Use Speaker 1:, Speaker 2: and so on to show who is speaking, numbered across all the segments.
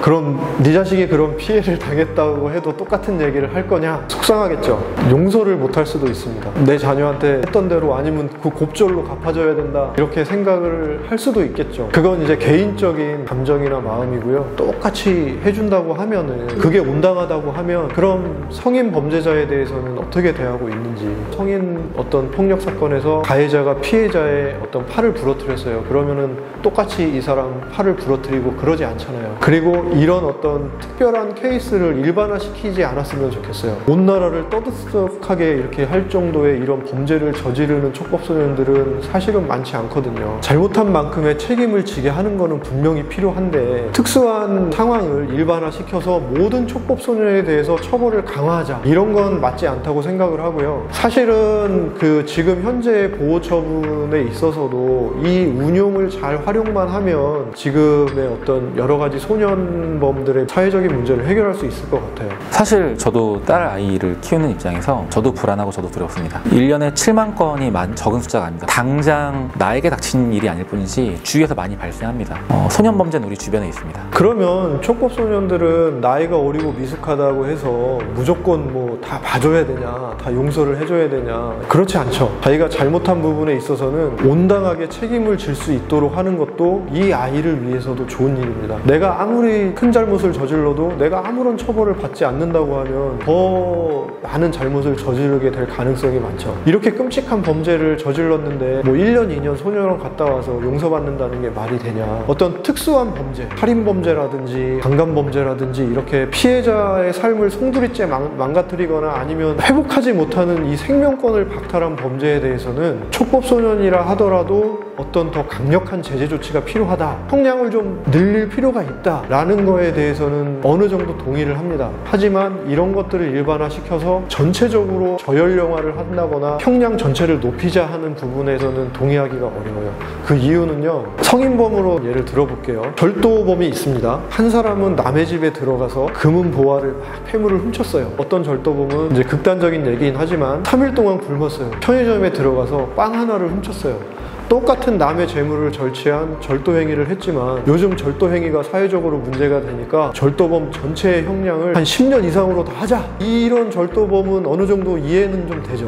Speaker 1: 그럼 네 자식이 그런 피해를 당했다고 해도 똑같은 얘기를 할 거냐? 속상하겠죠. 용서를 못할 수도 있습니다. 내 자녀한테 했던 대로 아니면 그 곱절로 갚아줘야 된다 이렇게 생각을 할 수도 있겠죠. 그건 이제 개인적인 감정이나 마음이고요. 똑같이 해준다고 하면은 그게 온당하다고 하면 그럼 성인 범죄자에 대해서는 어떻게 대하고 있는지, 성인 어떤 폭력 사건에서 가해자가 피해자의 어떤 팔을 부러뜨렸어요. 그러면은 똑같이 이 사람 팔을 부러뜨리고 그러지 않잖아요. 그리고 이런 어떤 특별한 케이스를 일반화시키지 않았으면 좋겠어요. 온 나라를 떠들썩하게 이렇게 할 정도의 이런 범죄를 저지르는 촉법소년들은 사실은 많지 않거든요. 잘못한 만큼의 책임을 지게 하는 거는 분명히 필요한데 특수한 상황을 일반화시켜서 모든 촉법소년에 대해서 처벌을 강화하자 이런 건 맞지 않다고 생각을 하고요. 사실은 그 지금 현재 보호처분에 있어서도 이 운용을 잘 활용만 하면 지금의 어떤 여러 가지 소년범들의 사회적인 문제를 해결할 수 있을 것 같아요.
Speaker 2: 사실 저도 딸 아이를 키우는 입장에서 저도 불안하고 저도 두렵습니다. 1년에 7만 건이 적은 숫자가 아닙니다. 당장 나에게 닥친 일이 아닐 뿐이지 주위에서 많이 발생합니다. 소년범죄는 우리 주변에 있습니다.
Speaker 1: 그러면 촉법소년들은 나이가 어리고 미숙하다고 해서 무조건 뭐 다 봐줘야 되냐, 다 용서를 해줘야 되냐, 그렇지 않죠. 자기가 잘못한 부분에 있어서는 온당하게 책임을 질 수 있도록 하는 것도 이 아이를 위해서도 좋은 일입니다. 내가 아무리 큰 잘못을 저질러도 내가 아무런 처벌을 받지 않는다고 하면 더 많은 잘못을 저지르게 될 가능성이 많죠. 이렇게 끔찍한 범죄를 저질렀는데 뭐 1년, 2년 소년원 갔다 와서 용서받는다는 게 말이 되냐. 어떤 특수한 범죄, 살인범죄라든지 강간범죄라든지 이렇게 피해자의 삶을 송두리째 망가뜨리거나 아니면 회복하지 못하는 이 생명권을 박탈한 범죄에 대해서는 촉법소년이라 하더라도 어떤 더 강력한 제재 조치가 필요하다, 형량을 좀 늘릴 필요가 있다 라는 거에 대해서는 어느 정도 동의를 합니다. 하지만 이런 것들을 일반화시켜서 전체적으로 저열영화를 한다거나 형량 전체를 높이자 하는 부분에서는 동의하기가 어려워요. 그 이유는요, 성인범으로 예를 들어볼게요. 절도범이 있습니다. 한 사람은 남의 집에 들어가서 금은 보화를 막 폐물을 훔쳤어요. 어떤 절도범은 이제 극단적인 얘기긴 하지만 3일 동안 굶었어요. 편의점에 들어가서 빵 하나를 훔쳤어요. 똑같은 남의 재물을 절취한 절도 행위를 했지만 요즘 절도 행위가 사회적으로 문제가 되니까 절도범 전체의 형량을 한 10년 이상으로 다 하자, 이런 절도범은 어느 정도 이해는 좀 되죠.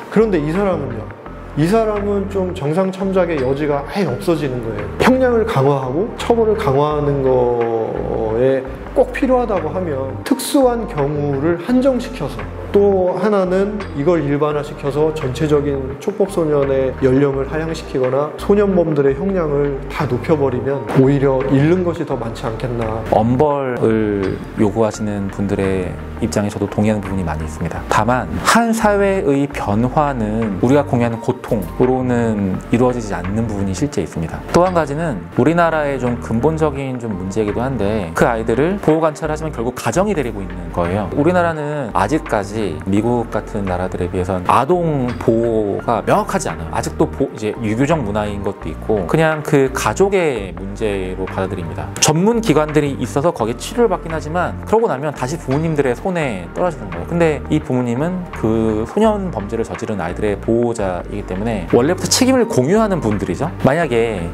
Speaker 1: 그런데 이 사람은 좀 정상 참작의 여지가 아예 없어지는 거예요. 형량을 강화하고 처벌을 강화하는 거에 꼭 필요하다고 하면 특수한 경우를 한정시켜서, 또 하나는 이걸 일반화시켜서 전체적인 촉법소년의 연령을 하향시키거나 소년범들의 형량을 다 높여버리면 오히려 잃는 것이 더 많지 않겠나.
Speaker 2: 엄벌을 요구하시는 분들의 입장에 저도 동의하는 부분이 많이 있습니다. 다만 한 사회의 변화는 우리가 공유하는 고통으로는 이루어지지 않는 부분이 실제 있습니다. 또 한 가지는 우리나라의 좀 근본적인 좀 문제이기도 한데 그 아이들을 보호관찰하지만 결국 가정이 데리고 있는 거예요. 우리나라는 아직까지 미국 같은 나라들에 비해서는 아동 보호가 명확하지 않아요. 아직도 이제 유교적 문화인 것도 있고 그냥 그 가족의 문제로 받아들입니다. 전문 기관들이 있어서 거기에 치료를 받긴 하지만 그러고 나면 다시 부모님들의 손에 떨어지는 거예요. 근데 이 부모님은 그 소년 범죄를 저지른 아이들의 보호자이기 때문에 원래부터 책임을 공유하는 분들이죠. 만약에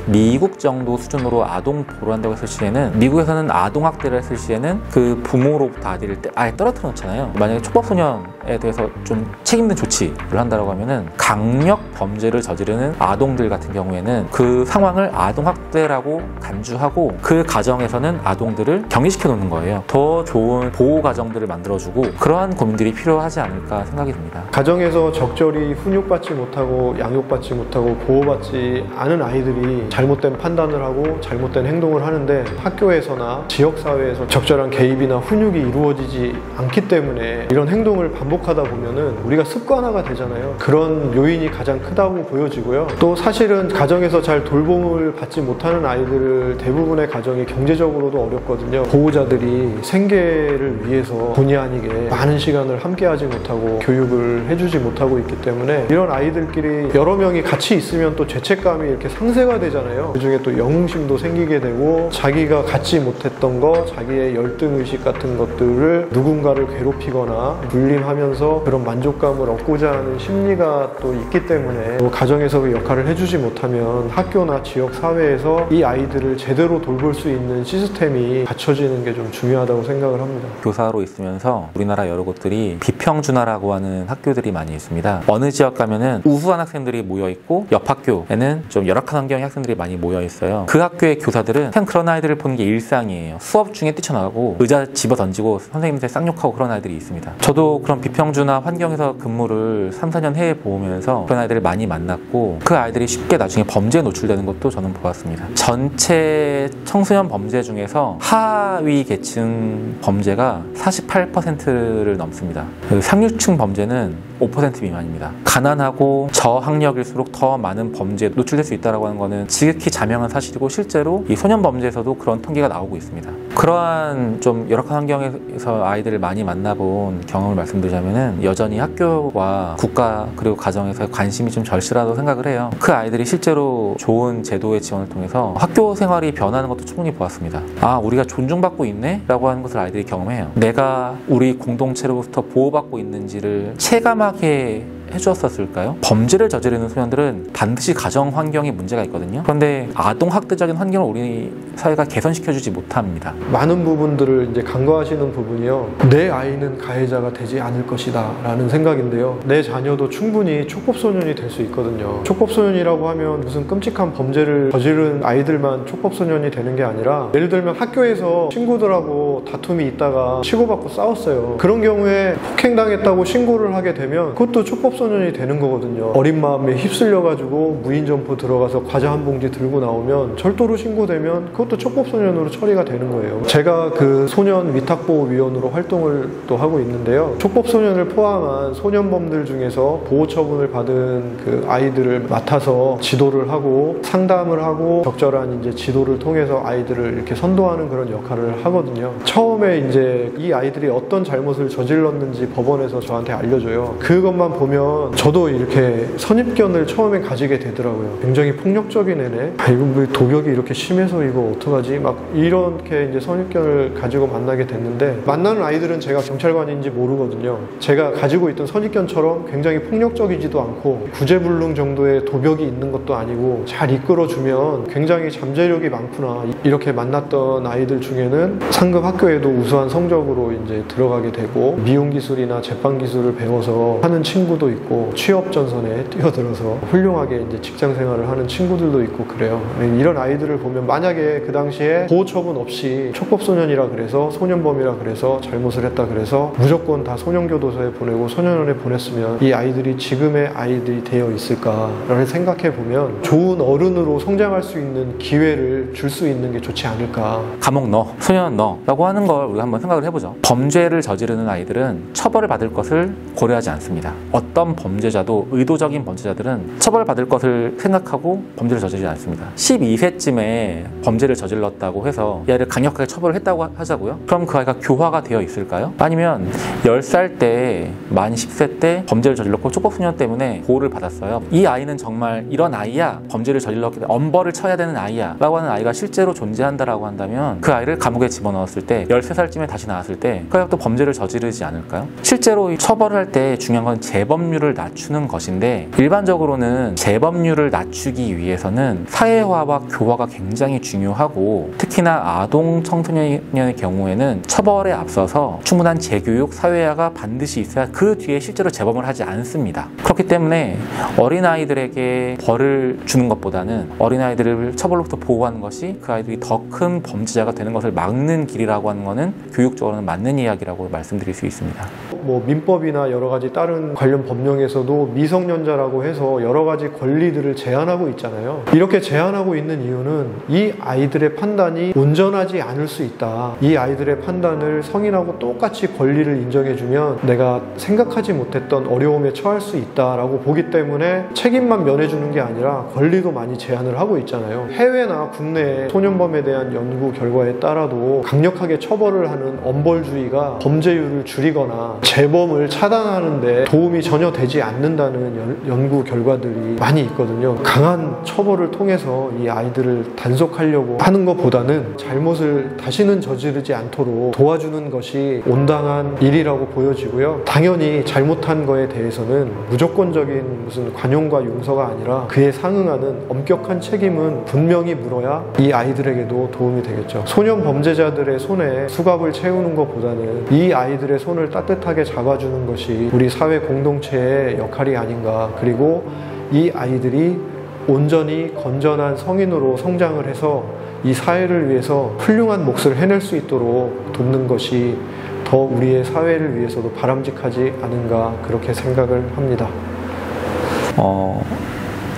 Speaker 2: 미국 정도 수준으로 아동 보호를 한다고 했을 시에는, 미국에서는 아동학대를 했을 시에는 그 부모로부터 아이를 아예 떨어뜨려 놓잖아요. 만약에 촉법소년에 대해서 좀 책임있는 조치를 한다고 하면은 강력 범죄를 저지르는 아동들 같은 경우에는 그 상황을 아동학대라고 간주하고 그 가정에서는 아동들을 격리시켜 놓는 거예요. 더 좋은 보호 가정들을 만들어주고 그러한 고민들이 필요하지 않을까 생각이 듭니다.
Speaker 1: 가정에서 적절히 훈육받지 못하고 양육받지 못하고 보호받지 않은 아이들이 잘못된 판단을 하고 잘못된 행동을 하는데 학교에서나 지역사회에서 적절한 개입이나 훈육이 이루어지지 않기 때문에 이런 행동을 반복하다 보면은 우리가 습관화가 되잖아요. 그런 요인이 가장 크다고 보여지고요. 또 사실은 가정에서 잘 돌봄을 받지 못하는 아이들 대부분의 가정이 경제적으로도 어렵거든요. 보호자들이 생계를 위해서 본의 아니게 많은 시간을 함께하지 못하고 교육을 해주지 못하고 있기 때문에 이런 아이들끼리 여러 명이 같이 있으면 또 죄책감이 이렇게 상쇄가 되잖아요. 그중에 또 영웅심도 생기게 되고 자기가 갖지 못했던 거, 자기의 열등의식 같은 것들을 누군가를 괴롭히거나 불림하면 하면서 그런 만족감을 얻고자 하는 심리가 또 있기 때문에 또 가정에서 그 역할을 해주지 못하면 학교나 지역 사회에서 이 아이들을 제대로 돌볼 수 있는 시스템이 갖춰지는 게 좀 중요하다고 생각을 합니다.
Speaker 2: 교사로 있으면서 우리나라 여러 곳들이 비평준화라고 하는 학교들이 많이 있습니다. 어느 지역 가면은 우수한 학생들이 모여 있고 옆 학교에는 좀 열악한 환경의 학생들이 많이 모여 있어요. 그 학교의 교사들은 그냥 그런 아이들을 보는 게 일상이에요. 수업 중에 뛰쳐나가고 의자 집어 던지고 선생님한테 쌍욕하고 그런 아이들이 있습니다. 저도 그런 비평준화 환경에서 근무를 3, 4년 해보면서 그런 아이들을 많이 만났고 그 아이들이 쉽게 나중에 범죄에 노출되는 것도 저는 보았습니다. 전체 청소년 범죄 중에서 하위 계층 범죄가 48%를 넘습니다. 상류층 범죄는 5% 미만입니다. 가난하고 저학력일수록 더 많은 범죄에 노출될 수 있다는 거는 지극히 자명한 사실이고 실제로 이 소년 범죄에서도 그런 통계가 나오고 있습니다. 그러한 좀 열악한 환경에서 아이들을 많이 만나본 경험을 말씀드리자면은 여전히 학교와 국가 그리고 가정에서 관심이 좀 절실하다고 생각을 해요. 그 아이들이 실제로 좋은 제도의 지원을 통해서 학교 생활이 변하는 것도 충분히 보았습니다. 아, 우리가 존중받고 있네? 라고 하는 것을 아이들이 경험해요. 내가 우리 공동체로부터 보호받고 있는지를 체감하게 해주었을까요? 범죄를 저지르는 소년들은 반드시 가정 환경에 문제가 있거든요. 그런데 아동학대적인 환경을 우리 사회가 개선시켜주지 못합니다.
Speaker 1: 많은 부분들을 이제 간과하시는 부분이요. 내 아이는 가해자가 되지 않을 것이다 라는 생각인데요. 내 자녀도 충분히 촉법소년이 될 수 있거든요. 촉법소년이라고 하면 무슨 끔찍한 범죄를 저지른 아이들만 촉법소년이 되는 게 아니라 예를 들면 학교에서 친구들하고 다툼이 있다가 치고받고 싸웠어요. 그런 경우에 폭행당했다고 신고를 하게 되면 그것도 촉법소년이 되는 거거든요. 어린 마음에 휩쓸려가지고 무인점포 들어가서 과자 한 봉지 들고 나오면 절도로 신고되면 그것도 촉법소년으로 처리가 되는 거예요. 제가 그 소년 위탁보호위원으로 활동을 또 하고 있는데요. 촉법소년을 포함한 소년범들 중에서 보호처분을 받은 그 아이들을 맡아서 지도를 하고 상담을 하고 적절한 이제 지도를 통해서 아이들을 이렇게 선도하는 그런 역할을 하거든요. 처음에 이제 이 아이들이 어떤 잘못을 저질렀는지 법원에서 저한테 알려줘요. 그것만 보면 저도 이렇게 선입견을 처음에 가지게 되더라고요. 굉장히 폭력적인 애네. 아, 이거 왜 도벽이 이렇게 심해서 이거 어떡하지? 막 이렇게 이제 선입견을 가지고 만나게 됐는데 만나는 아이들은 제가 경찰관인지 모르거든요. 제가 가지고 있던 선입견처럼 굉장히 폭력적이지도 않고 구제불능 정도의 도벽이 있는 것도 아니고 잘 이끌어주면 굉장히 잠재력이 많구나. 이렇게 만났던 아이들 중에는 상급 학교에도 우수한 성적으로 이제 들어가게 되고 미용기술이나 제빵기술을 배워서 하는 친구도 있고 취업 전선에 뛰어들어서 훌륭하게 이제 직장 생활을 하는 친구들도 있고 그래요. 이런 아이들을 보면 만약에 그 당시에 보호처분 없이 촉법소년이라 그래서 소년범이라 그래서 잘못을 했다 그래서 무조건 다 소년교도소에 보내고 소년원에 보냈으면 이 아이들이 지금의 아이들이 되어 있을까라는 생각해 보면 좋은 어른으로 성장할 수 있는 기회를 줄 수 있는 게 좋지 않을까.
Speaker 2: 감옥 넣어, 소년 넣어 라고 하는 걸 우리가 한번 생각을 해보죠. 범죄를 저지르는 아이들은 처벌을 받을 것을 고려하지 않습니다. 어떤 범죄자도 의도적인 범죄자들은 처벌받을 것을 생각하고 범죄를 저지르지 않습니다. 12세쯤에 범죄를 저질렀다고 해서 이 아이를 강력하게 처벌을 했다고 하자고요? 그럼 그 아이가 교화가 되어 있을까요? 아니면 10살 때, 만 10세 때 범죄를 저질렀고 촉법소년 때문에 보호를 받았어요. 이 아이는 정말 이런 아이야, 범죄를 저질렀기 때문에 엄벌을 쳐야 되는 아이야 라고 하는 아이가 실제로 존재한다라고 한다면 그 아이를 감옥에 집어넣었을 때 13살쯤에 다시 나왔을 때 그 아이가 또 범죄를 저지르지 않을까요? 실제로 처벌을 할 때 중요한 건 재범률을 낮추는 것인데 일반적으로는 재범률을 낮추기 위해서는 사회화와 교화가 굉장히 중요하고 특히나 아동 청소년의 경우에는 처벌에 앞서서 충분한 재교육, 사회화가 반드시 있어야 그 뒤에 실제로 재범을 하지 않습니다. 그렇기 때문에 어린아이들에게 벌을 주는 것보다는 어린아이들을 처벌로부터 보호하는 것이 그 아이들이 더 큰 범죄자가 되는 것을 막는 길이라고 하는 것은 교육적으로는 맞는 이야기라고 말씀드릴 수 있습니다.
Speaker 1: 뭐 민법이나 여러 가지 다른 관련 법령에서도 미성년자라고 해서 여러 가지 권리들을 제한하고 있잖아요. 이렇게 제한하고 있는 이유는 이 아이들의 판단이 온전하지 않을 수 있다. 이 아이들의 판단을 성인하고 똑같이 권리를 인정해주면 내가 생각하지 못했던 어려움에 처할 수 있다라고 보기 때문에 책임만 면해주는 게 아니라 권리도 많이 제한을 하고 있잖아요. 해외나 국내의 소년범에 대한 연구 결과에 따라도 강력하게 처벌을 하는 엄벌주의가 범죄율을 줄이거나 재범을 차단하는 데 도움이 전혀 전혀 되지 않는다는 연구 결과들이 많이 있거든요. 강한 처벌을 통해서 이 아이들을 단속하려고 하는 것보다는 잘못을 다시는 저지르지 않도록 도와주는 것이 온당한 일이라고 보여지고요. 당연히 잘못한 거에 대해서는 무조건적인 무슨 관용과 용서가 아니라 그에 상응하는 엄격한 책임은 분명히 물어야 이 아이들에게도 도움이 되겠죠. 소년 범죄자들의 손에 수갑을 채우는 것보다는 이 아이들의 손을 따뜻하게 잡아주는 것이 우리 사회 공동체의 역할이 아닌가. 그리고 이 아이들이 온전히 건전한 성인으로 성장을 해서 이 사회를 위해서 훌륭한 몫을 해낼 수 있도록 돕는 것이 더 우리의 사회를 위해서도 바람직하지 않은가 그렇게 생각을 합니다.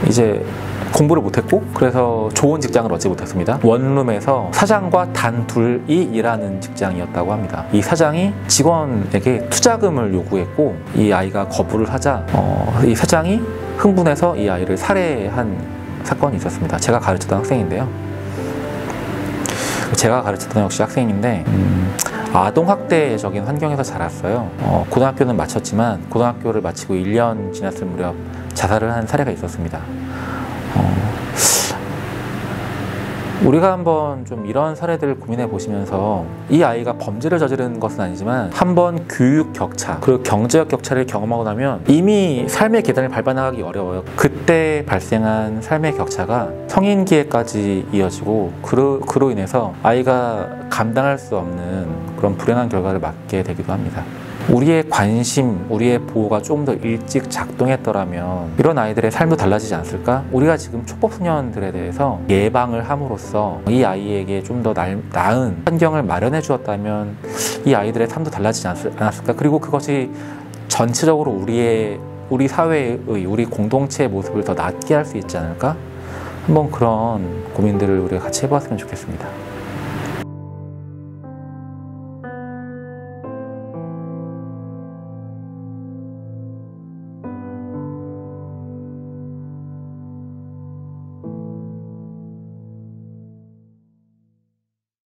Speaker 2: 이제 공부를 못했고 그래서 좋은 직장을 얻지 못했습니다. 원룸에서 사장과 단 둘이 일하는 직장이었다고 합니다. 이 사장이 직원에게 투자금을 요구했고 이 아이가 거부를 하자 이 사장이 흥분해서 이 아이를 살해한 사건이 있었습니다. 제가 가르쳤던 학생인데요. 제가 가르쳤던 역시 학생인데 아동학대적인 환경에서 자랐어요. 고등학교는 마쳤지만 고등학교를 마치고 1년 지났을 무렵 자살을 한 사례가 있었습니다. 우리가 한번 좀 이런 사례들을 고민해 보시면서 이 아이가 범죄를 저지른 것은 아니지만 한번 교육 격차 그리고 경제적 격차를 경험하고 나면 이미 삶의 계단을 밟아나가기 어려워요. 그때 발생한 삶의 격차가 성인기에까지 이어지고 그로 인해서 아이가 감당할 수 없는 그런 불행한 결과를 맞게 되기도 합니다. 우리의 관심, 우리의 보호가 좀 더 일찍 작동했더라면 이런 아이들의 삶도 달라지지 않았을까? 우리가 지금 촉법소년들에 대해서 예방을 함으로써 이 아이에게 좀 더 나은 환경을 마련해 주었다면 이 아이들의 삶도 달라지지 않았을까? 그리고 그것이 전체적으로 우리 사회의, 우리 공동체의 모습을 더 낫게 할 수 있지 않을까? 한번 그런 고민들을 우리가 같이 해봤으면 좋겠습니다.